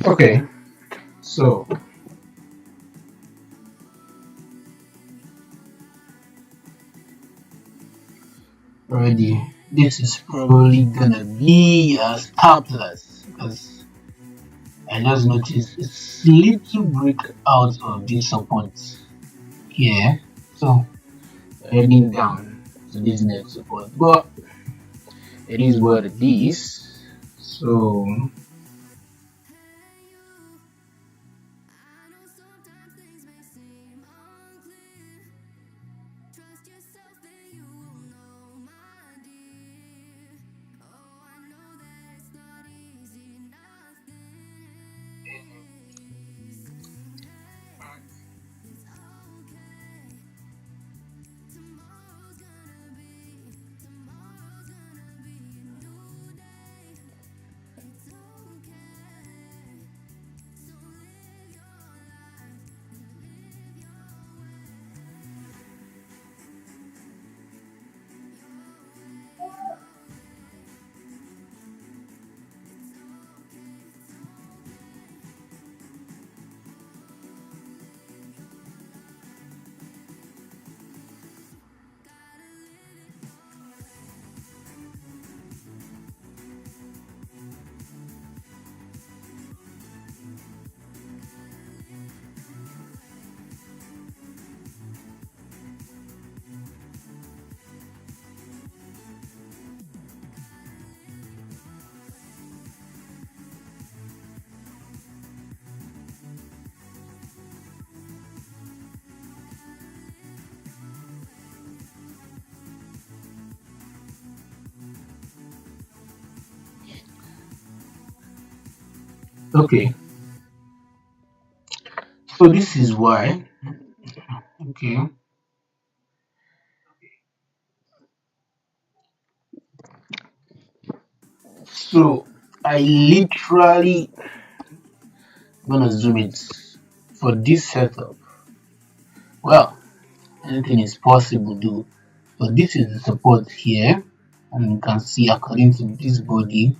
Okay, so already this is probably gonna be a star plus because I just noticed it's little break out of this support here. So heading down to this next support, but it is what it is. So okay, so this is why. Okay, so I literally gonna zoom it for this setup. Well, anything is possible, do. But this is the support here, and you can see according to this body,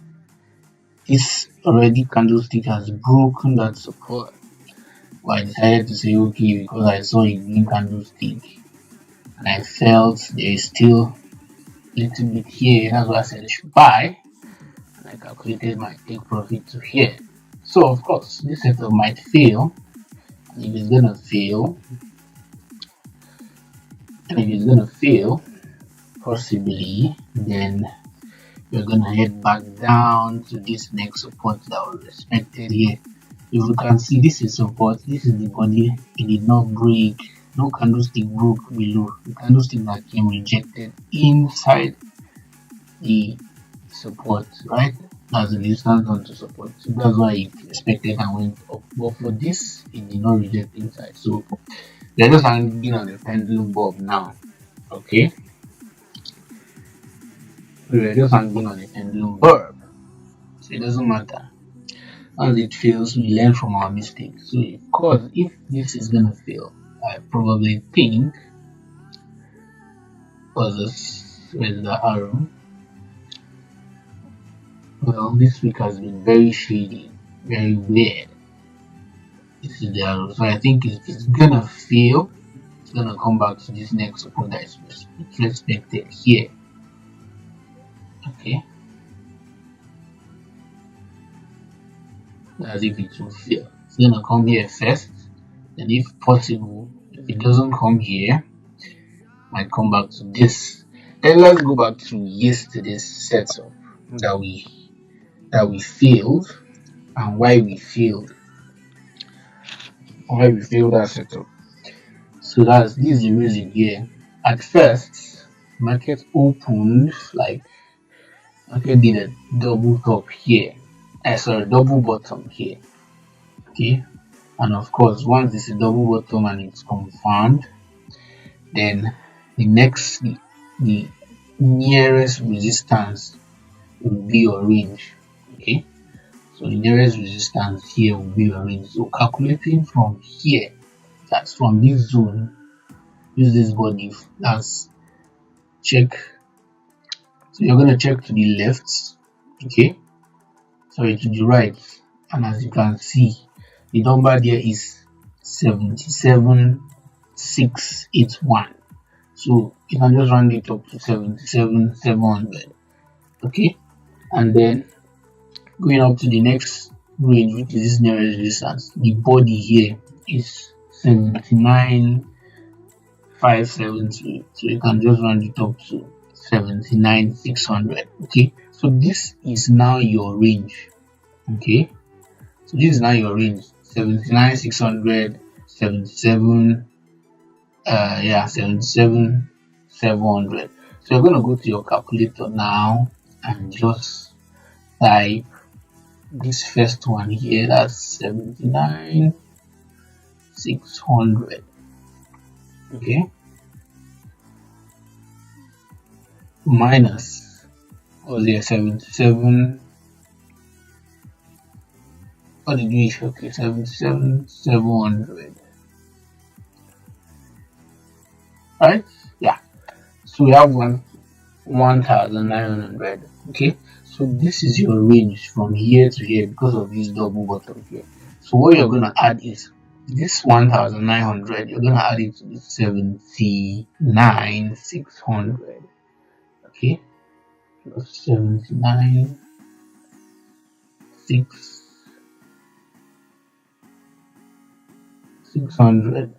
this already candlestick has broken that support. But I decided to say okay because I saw a green candlestick and I felt there is still a little bit here. That's why I said I should buy, and I calculated my take profit to here. So of course this setup might fail, and if it's gonna fail, possibly, then we're gonna head back down to this next support that was respected here. If you can see, this is support, this is the body, it did not break, no candlestick broke below, the candlestick that came rejected inside the support, right? That's the distance onto support, so that's why it respected and went up. But for this, it did not reject inside, so they're just hanging on the pendulum bulb now. Okay, we're just hanging on the pendulum bulb, so it doesn't matter. As it fails, we learn from our mistakes. So, of course, if this is gonna fail, I probably think, was this with the arrow? Well, this week has been very shady, very weird. This is the arrow, so I think if it's gonna fail, it's gonna come back to this next support that is respected here. Okay, as if it will fail. It's gonna come here first, and if possible, if it doesn't come here, might come back to this. Then let's go back to yesterday's setup that we failed and why we failed. Why we failed that setup. So this is the reason here. At first, market opened like market did a double top here. Sorry, double bottom here. Okay, and of course, once it's a double bottom and it's confirmed, then the nearest resistance will be your range. Okay, so the nearest resistance here will be your range. So calculating from here, that's from this zone, use this body, that's check. So you're gonna check to the left, okay, sorry, to the right, and as you can see, the number there is 77,681. So you can just round it up to 77,700. Okay, and then going up to the next range, which is this nearest resistance, the body here is 79,570. So you can just round it up to 79,600. Okay, so this is now your range. Okay, so this is now your range: 79,600, 77, 77,700. So you're gonna go to your calculator now and just type this first one here. That's 79,600. Okay, minus, was there 77? What did we issue? Okay, 77,700. Right? Yeah. So we have 1,900. Okay. So this is your range from here to here because of this double bottom here. So what you're gonna add is this 1,900. You're gonna add it to the 79,600. Okay. Plus 79,600.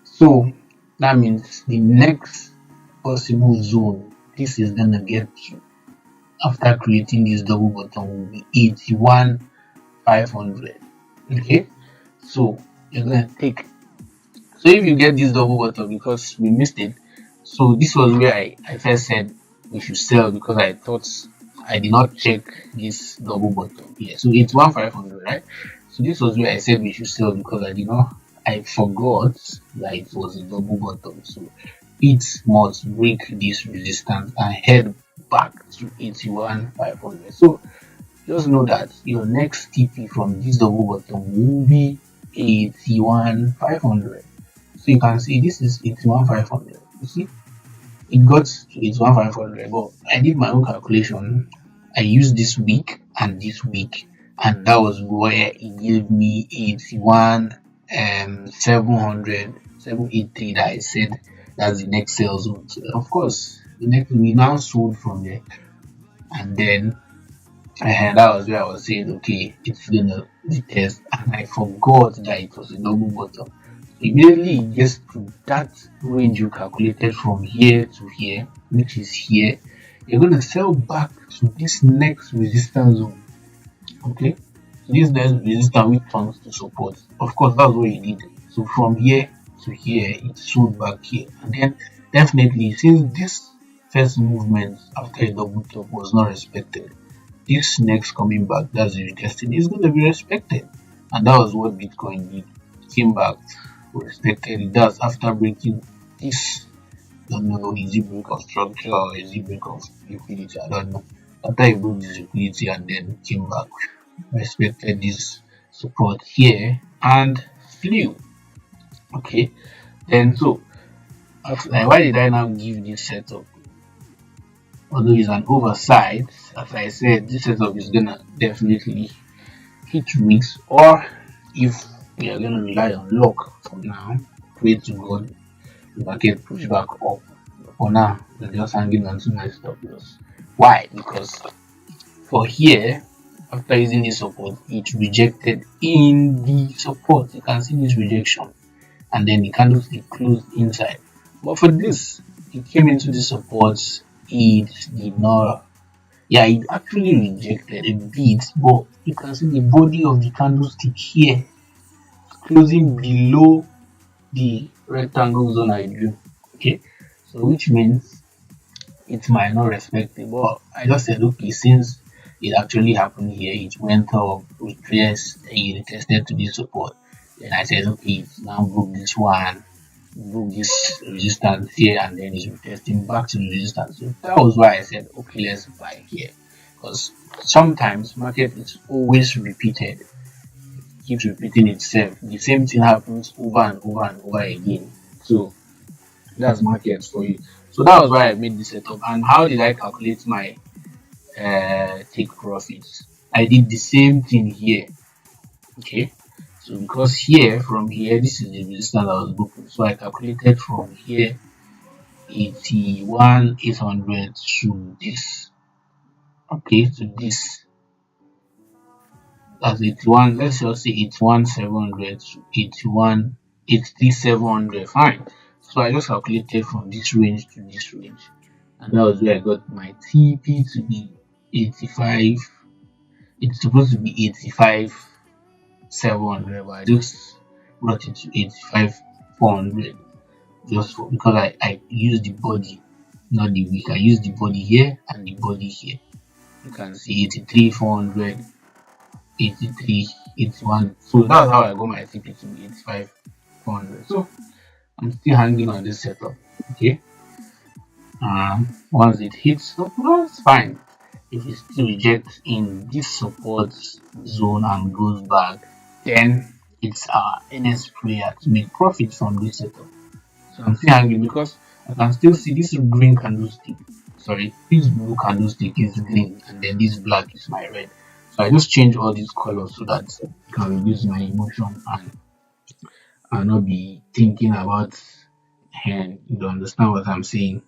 So that means the next possible zone this is gonna get to after creating this double bottom will be 81,500. Okay, so you're gonna take. So if you get this double bottom, because we missed it, so this was where I first said we should sell because I thought I did not check this double bottom here. So it's 1,500, right? So this was where I said we should sell because I forgot that it was a double bottom. So it must break this resistance and head back to 81,500. So just know that your next TP from this double bottom will be 81,500. So you can see this is 81,500. You see, it got to 81,500, but I did my own calculation. I used this week and this week, and that was where it gave me 783 that I said that's the next sell zone. So of course, the next we now sold from there, and then that was where I was saying, okay, it's gonna retest, and I forgot that it was a double bottom. Immediately it gets to that range you calculated from here to here, which is here. You're gonna sell back to this next resistance zone. Okay, so this next resistance which turns to support. Of course, that's what you did. So from here to here, it sold back here, and then definitely since this first movement after a double top was not respected, this next coming back, that's the retesting, is going to be respected, and that was what Bitcoin did. It came back, respected it. That's after breaking this. I don't know, is it break of structure or is it break of liquidity? I don't know. After it broke this liquidity and then came back, respected this support here and flew. Okay, then so why did I now give this setup? Although it's an oversight, as I said, this setup is gonna definitely hit weeks, or if we are gonna rely on luck for now, pray to God the market push back up. For now, we're just hanging on to my stop loss. Why? Because for here, after using this support, it rejected in the support. You can see this rejection, and then the candlestick closed inside. But for this, it came into the support. It did not. Yeah, it actually rejected a bit, but you can see the body of the candlestick here closing below the rectangle zone I drew. Okay, so which means it might not respect it, but I just said, okay, since it actually happened here, it went up, retraced, it retested to this support. Then I said, okay, it's now broke this one, broke this resistance here, and then it's retesting back to the resistance. So that was why I said, okay, let's buy here, because sometimes market is always repeated, keeps repeating itself. The same thing happens over and over and over again. So that's markets for you. So that was why I made this setup. And how did I calculate my take profits? I did the same thing here. Okay, so because here from here this is the resistance I was looking, so I calculated from here 81,800 to this. Okay, to this, that's 81. Let's just say 81,700 to 83,700. Fine. So I just calculated from this range to this range, and that was where I got my TP to be 85. It's supposed to be 85,700, but I just brought it to 85,400 just because I used the body, not the wick. I used the body here and the body here. You can see 83,400, 83, 81. So that's how I got my TP to be 85,400. So I'm still hanging on this setup. Okay. Once it hits up, well, it's fine. If it still rejects in this support zone and goes back, then it's our NS prayer to make profit from this setup. So I'm still hanging because I can still see this green candlestick. Sorry, this blue candlestick is green and then this black is my red. So I just change all these colors so that I can reduce my emotion and I'll not be thinking about, and you understand what I'm saying.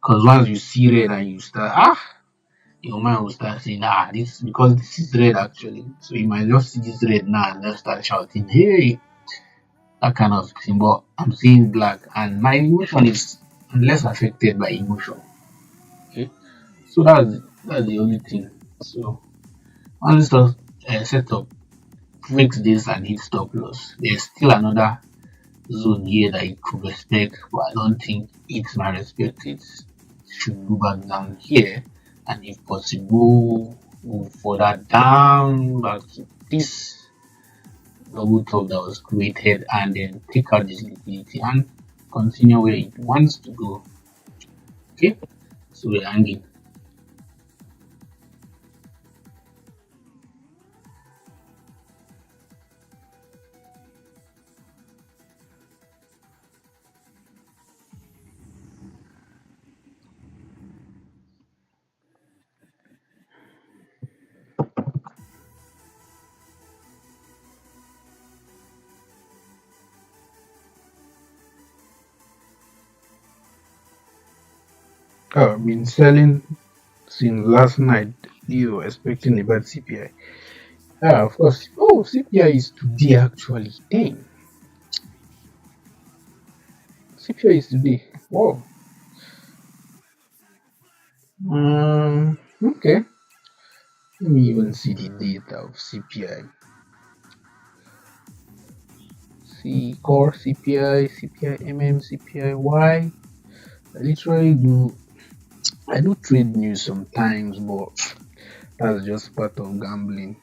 Because once you see red and you start your mind will start saying this because this is red actually. So you might just see this red now and just start shouting, hey, that kind of thing. But I'm seeing black and my emotion is less affected by emotion. Okay. So that's the only thing. So once this setup breaks this and hits stop loss, there's still another zone here that it could respect, but I don't think it might respect it. It should go back down here and if possible move further down back to this double top that was created and then take out this liquidity and continue where it wants to go. Okay, so we're hanging. I've been selling since last night. You were expecting a bad CPI. Yeah, of course. Oh, CPI is today actually. Dang, CPI is today. Wow. Okay. Let me even see the data of CPI. See core CPI, CPI MM, CPI Y. I literally do. I do trade news sometimes, but that's just part of gambling.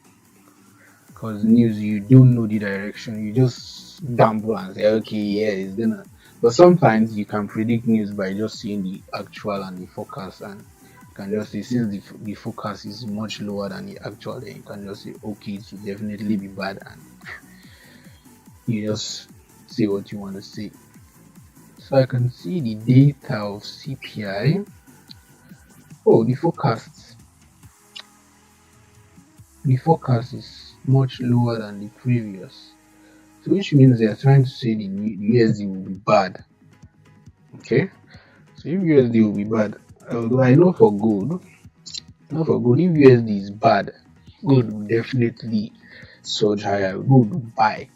Because news, you don't know the direction. You just gamble and say, okay, yeah, it's gonna. But sometimes you can predict news by just seeing the actual and the forecast, and you can just say since the forecast is much lower than the actual, then you can just say, okay, it will definitely be bad, and you just say what you want to say. So I can see the data of CPI. Oh, the forecast. The forecast is much lower than the previous. So which means they are trying to say the USD will be bad. Okay. So if USD will be bad, although I know for gold, not for gold, if USD is bad, gold will definitely surge higher. Gold will buy.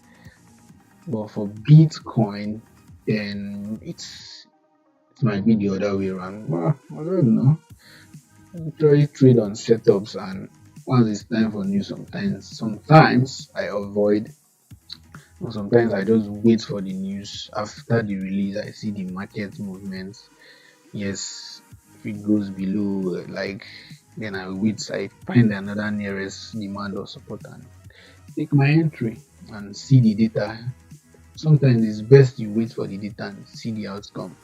But for Bitcoin, then it might be the other way around. Well, I don't know. I usually trade on setups and once it's time for news sometimes I avoid, or sometimes I just wait for the news after the release. I see the market movements. Yes, if it goes below like then I wait, I find another nearest demand or support and take my entry and see the data. Sometimes it's best you wait for the data and see the outcome,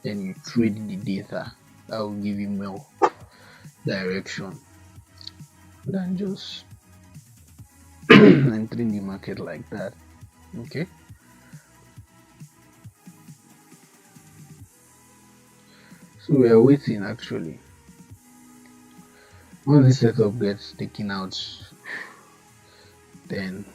then you trade the data. That will give you more direction than just entering the market like that. Okay, so we are waiting actually. Once this setup gets taken out, then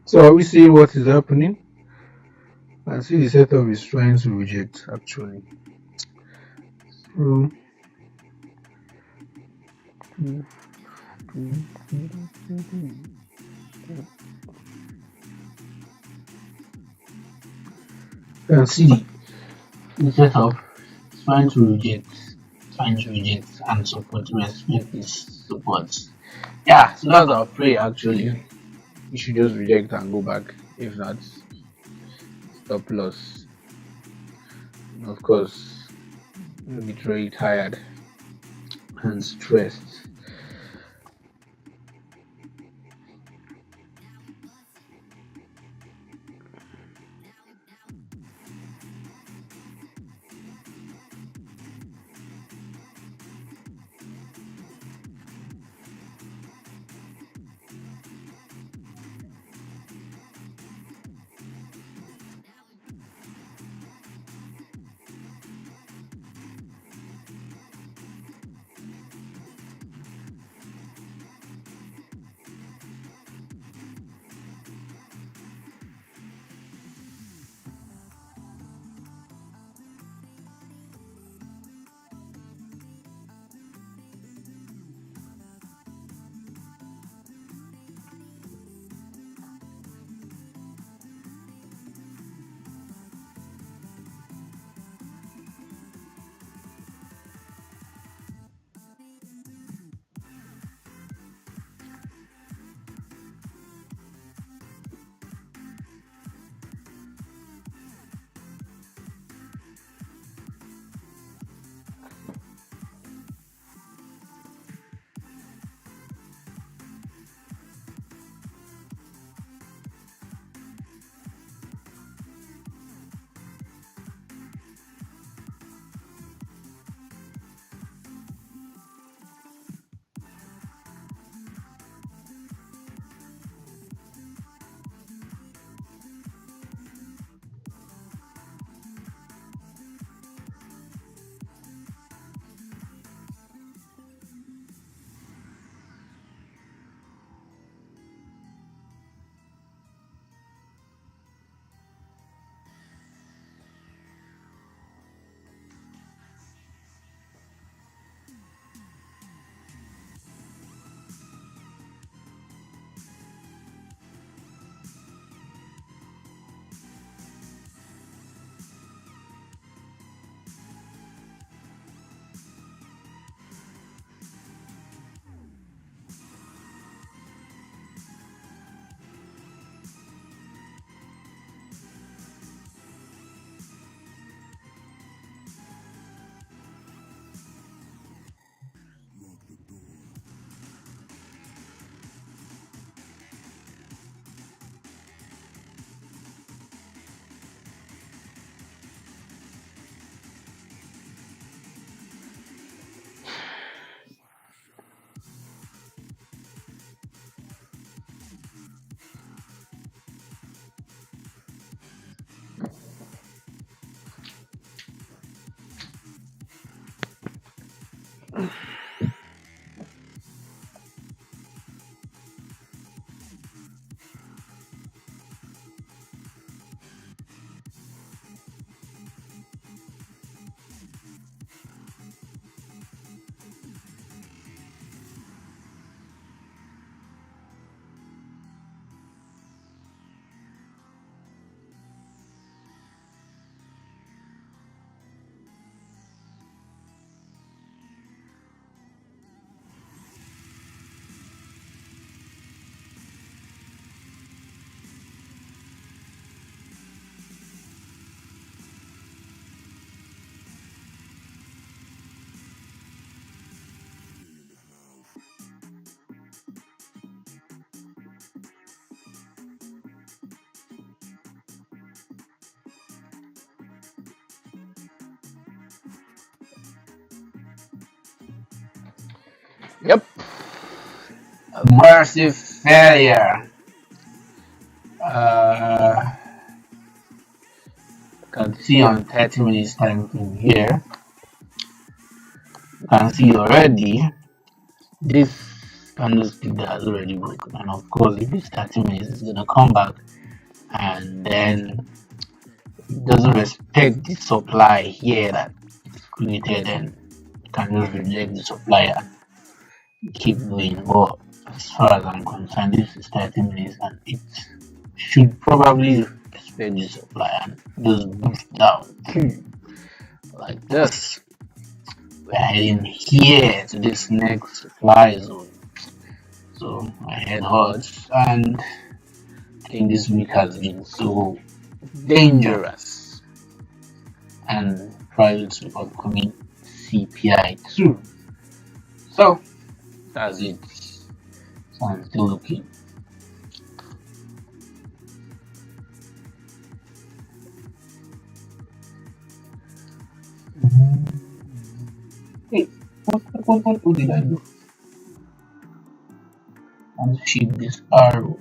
so are we seeing what is happening? I see the setup is trying to reject actually. So you can see the setup is trying to reject and support respect this support. Yeah, so that's our prayer actually. You should just reject and go back. If not, stop loss. Of course, literally tired and stressed. Yep. A massive failure. Uh, can see on 30 minutes time from here. You can see already this candlestick that has already broken, and of course, if it's 30 minutes, it's gonna come back and then it doesn't respect the supply here that it's created, and you can just reject the supply and keep going. But as far as I'm concerned, this is 30 minutes and it should probably respect the supply and just boost down like this. We're heading here to this next supply zone. So my head hurts, and I think this week has been so dangerous and prior to upcoming CPI too. So that's it. So I'm still looking. Hey, what did I do? Unsheep this arrow.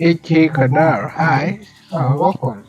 AK Kadar, hi. Welcome.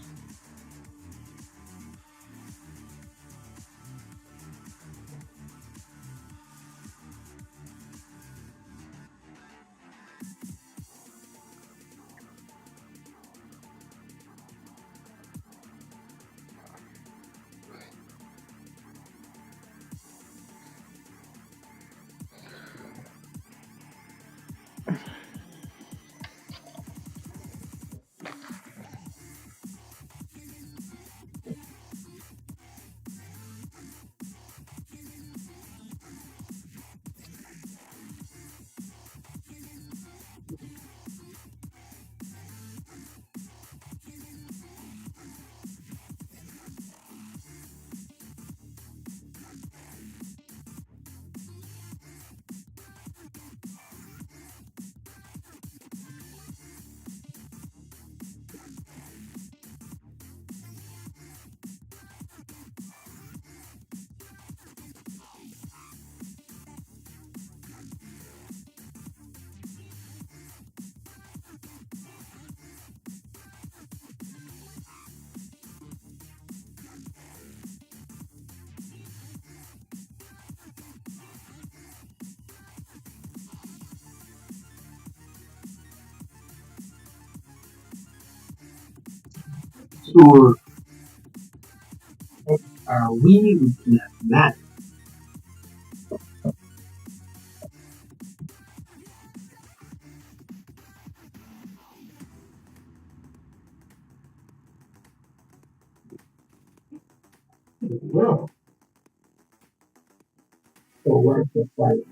So are we looking at that? Well, so what's the fight?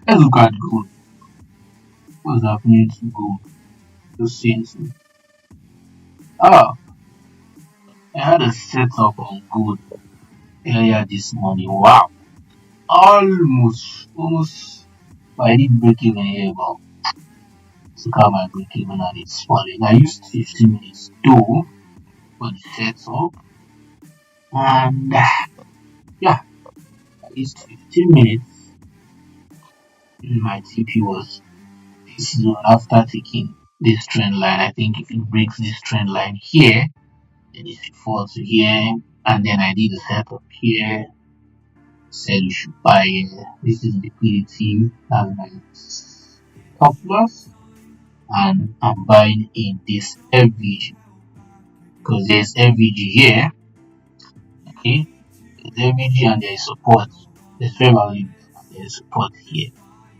Let's look at gold. What's happening to gold? Just seeing some. Ah, I had a setup on gold earlier this morning. Wow, almost. But I did break even here, but took out my break even and it's falling. I used 15 minutes though for the setup, and yeah, I used 15 minutes. My TP was this zone after taking this trend line. I think if it breaks this trend line here, then it should fall to here, and then I did a setup here. Said you should buy here. This is liquidity. That's my top loss, and I'm buying in this FVG because there's FVG here. Okay, there's FVG and there's support. There's fair value and there's support here.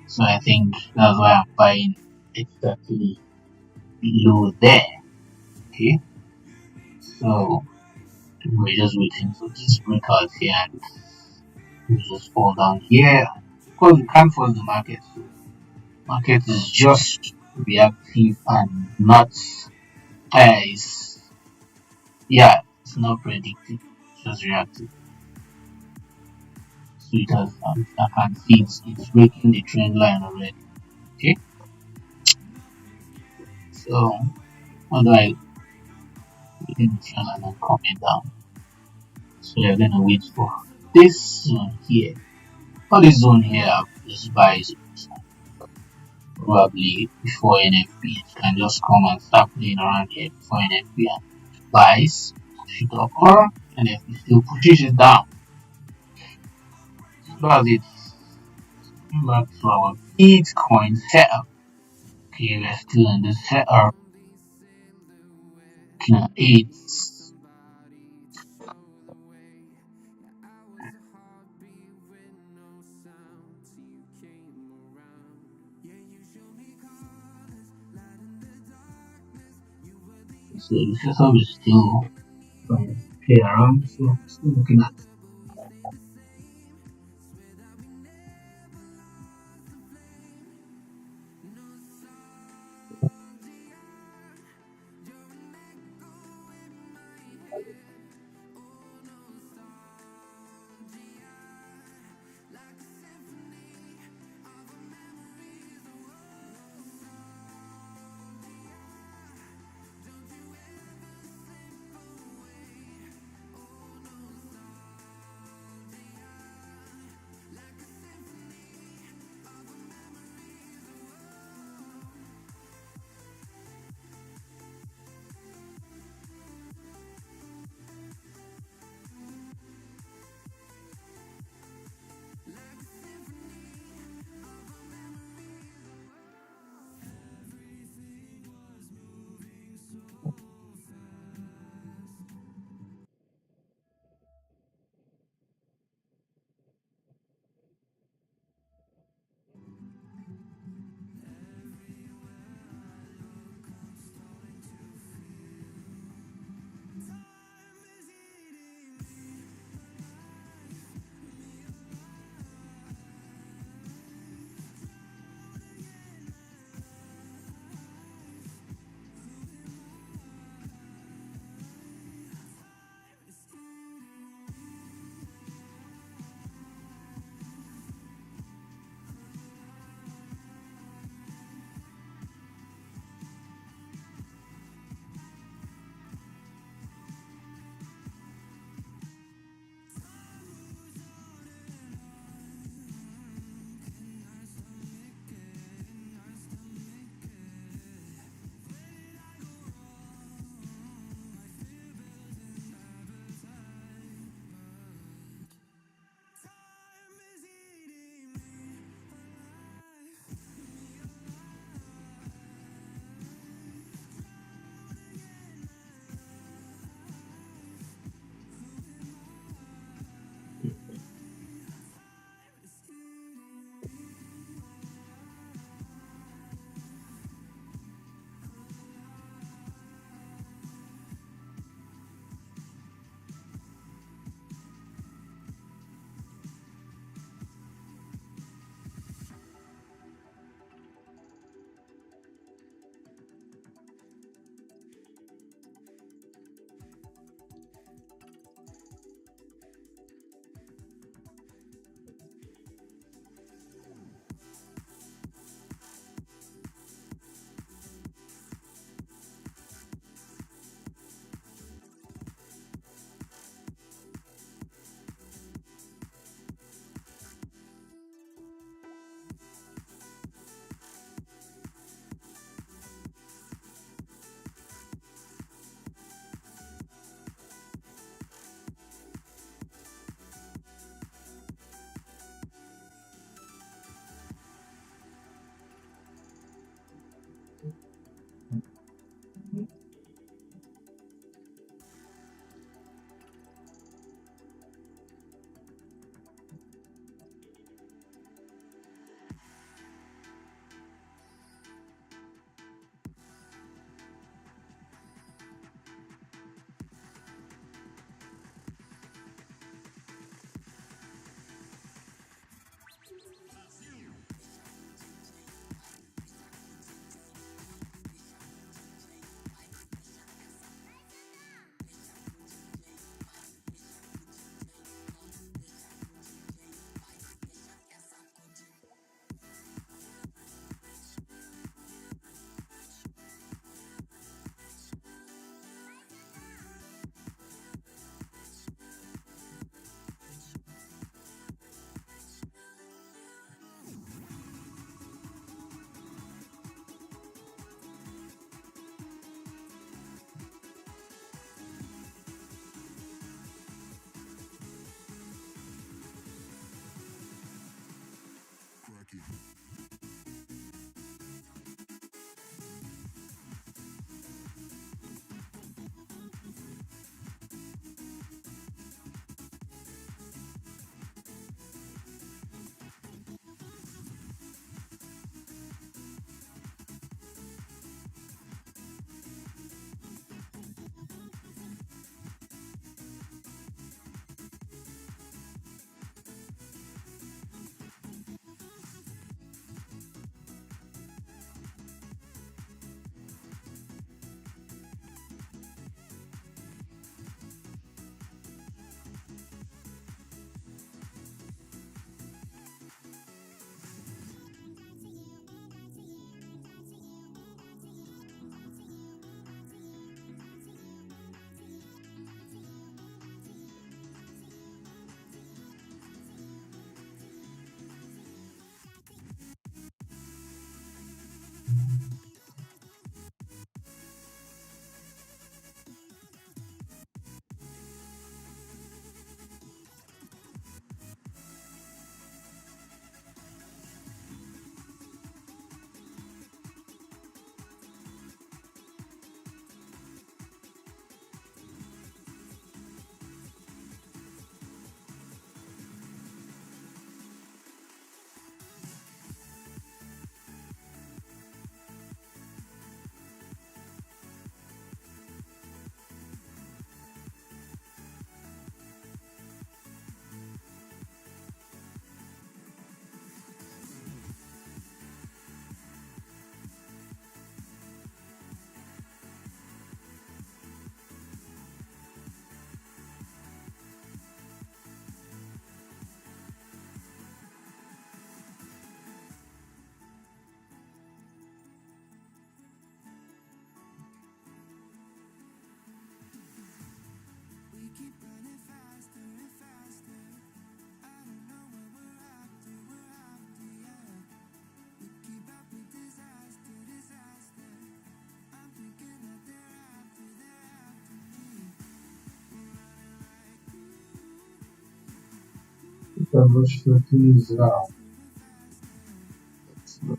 So I think that's why I'm buying exactly below there. Okay, so we're just waiting for this breakout here and we just fall down here. Of course, we can't force the market. So market is just reactive and not is yeah, it's not predictive, it's just reactive. So it has I can see it's breaking the trend line already. Okay, so how do I begin the trend line and coming down? So you're gonna wait for this zone here. For this zone here, just buy probably before NFP. It can just come and start playing around here before NFP and buys, push it up, or NFP still pushes it down. So that's it. Going back to our Bitcoin setup. Okay, we're still in the setup. Looking at it. So the setup is still trying to play around. So still looking at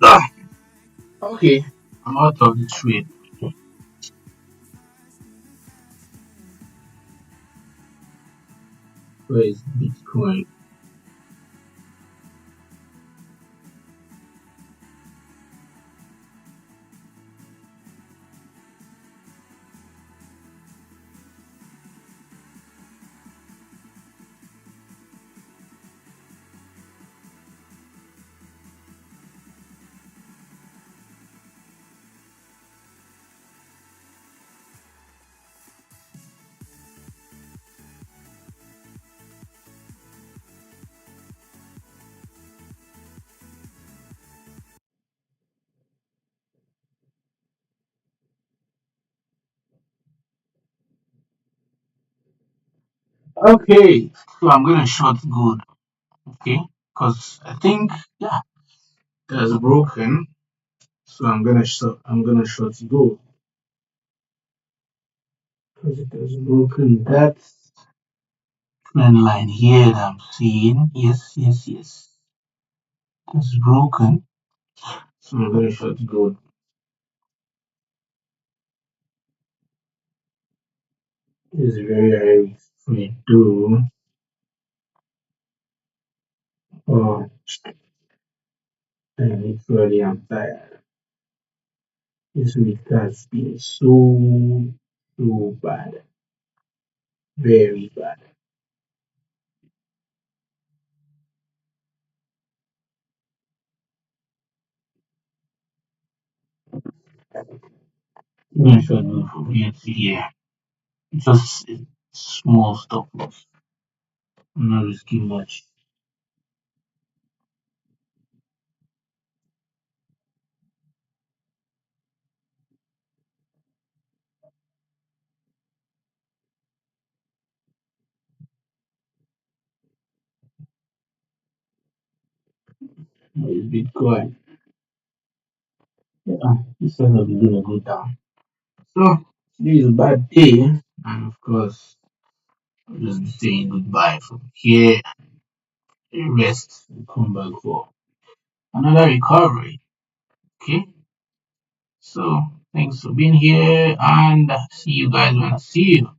Ah, okay, I'm out of the trade. Where is Bitcoin? Okay, so I'm gonna short good. Okay, because I think yeah, that's broken. So I'm gonna short gold because it has broken that trend line here that I'm seeing. Yes, yes, yes. It's broken. So I'm gonna short gold. It's very high for me too. Oh, and literally I'm tired. This week has been so bad. Very bad. I'm gonna short gold from here to here. Just a small stop loss. I'm not risking much. It's Bitcoin. Yeah, this setup is gonna go down. So today is a bad day, and of course I'll just be saying goodbye from here. Rest and come back for another recovery. Okay, so thanks for being here, and see you guys when I see you.